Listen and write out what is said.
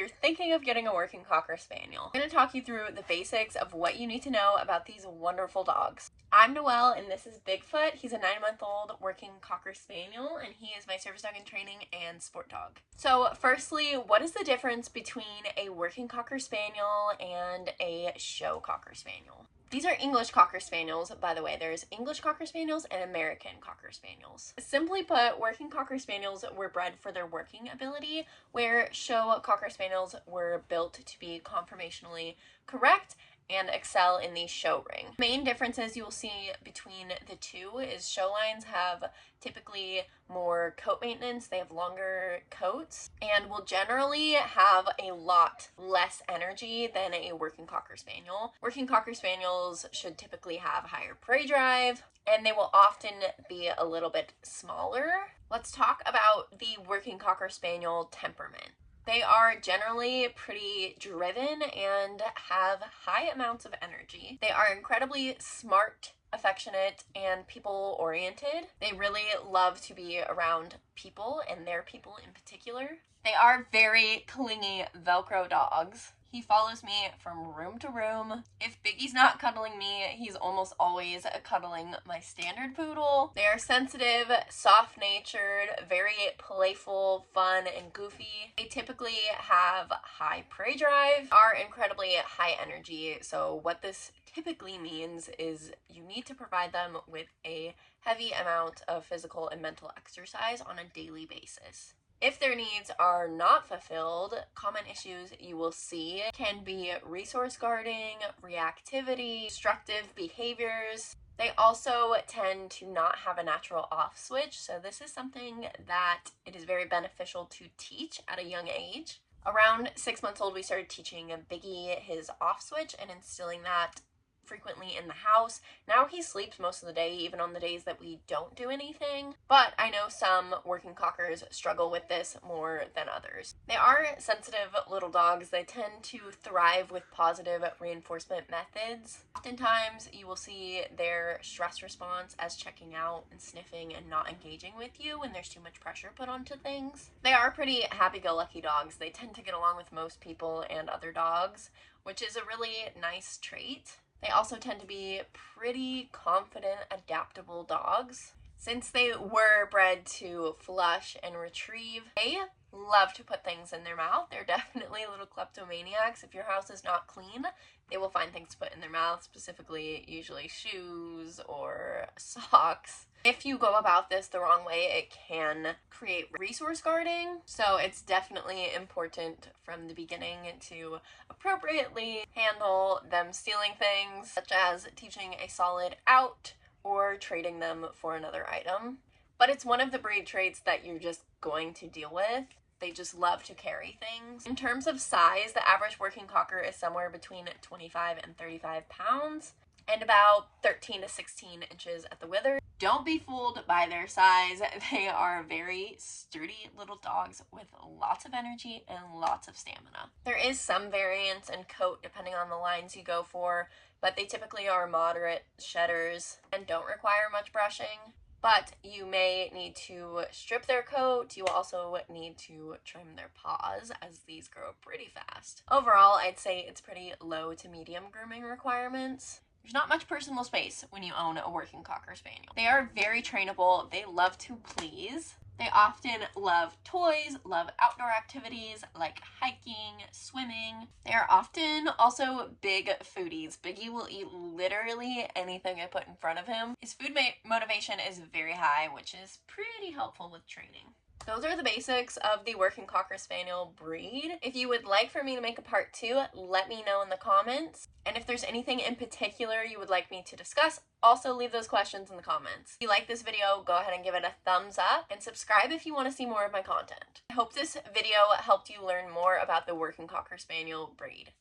you're thinking of getting a working Cocker Spaniel. I'm going to talk you through the basics of what you need to know about these wonderful dogs. I'm Noelle, and this is Bigfoot. He's a 9-month-old working Cocker Spaniel, and he is my service dog in training and sport dog. So firstly, what is the difference between a working Cocker Spaniel and a show Cocker Spaniel? These are English Cocker Spaniels, by the way. There's English Cocker Spaniels and American Cocker Spaniels. Simply put, working Cocker Spaniels were bred for their working ability, where show Cocker Spaniels were built to be conformationally correct and excel in the show ring. Main differences you will see between the two is show lines have typically more coat maintenance, they have longer coats, and will generally have a lot less energy than a working Cocker Spaniel. Working Cocker Spaniels should typically have higher prey drive, and they will often be a little bit smaller. Let's talk about the working Cocker Spaniel temperament. They are generally pretty driven and have high amounts of energy. They are incredibly smart, affectionate, and people-oriented. They really love to be around people, and their people in particular. They are very clingy Velcro dogs. He follows me from room to room. If Biggie's not cuddling me, he's almost always cuddling my standard poodle. They are sensitive, soft-natured, very playful, fun, and goofy. They typically have high prey drive, are incredibly high energy. So what this typically means is you need to provide them with a heavy amount of physical and mental exercise on a daily basis. If their needs are not fulfilled, common issues you will see can be resource guarding, reactivity, destructive behaviors. They also tend to not have a natural off switch, so this is something that it is very beneficial to teach at a young age. Around 6 months old, we started teaching Biggie his off switch and instilling that frequently in the house. Now he sleeps most of the day, even on the days that we don't do anything, but I know some working cockers struggle with this more than others. They are sensitive little dogs. They tend to thrive with positive reinforcement methods. Oftentimes you will see their stress response as checking out and sniffing and not engaging with you when there's too much pressure put onto things. They are pretty happy-go-lucky dogs. They tend to get along with most people and other dogs, which is a really nice trait. They also tend to be pretty confident, adaptable dogs. Since they were bred to flush and retrieve, they love to put things in their mouth. They're definitely little kleptomaniacs. If your house is not clean, they will find things to put in their mouth, specifically usually shoes or socks. If you go about this the wrong way, it can create resource guarding. So it's definitely important from the beginning to appropriately handle them stealing things, such as teaching a solid out or trading them for another item. But it's one of the breed traits that you're just going to deal with. They just love to carry things. In terms of size, the average working cocker is somewhere between 25 and 35 pounds and about 13 to 16 inches at the wither. Don't be fooled by their size. They are very sturdy little dogs with lots of energy and lots of stamina. There is some variance in coat depending on the lines you go for, but they typically are moderate shedders and don't require much brushing. But you may need to strip their coat. You also need to trim their paws, as these grow pretty fast. Overall, I'd say it's pretty low to medium grooming requirements. There's not much personal space when you own a working Cocker Spaniel. They are very trainable. They love to please. They often love toys, love outdoor activities like hiking, swimming. They are often also big foodies. Biggie will eat literally anything I put in front of him. His food motivation is very high, which is pretty helpful with training. Those are the basics of the working Cocker Spaniel breed. If you would like for me to make a part 2, let me know in the comments. And if there's anything in particular you would like me to discuss, also leave those questions in the comments. If you like this video, go ahead and give it a thumbs up and subscribe if you want to see more of my content. I hope this video helped you learn more about the working Cocker Spaniel breed.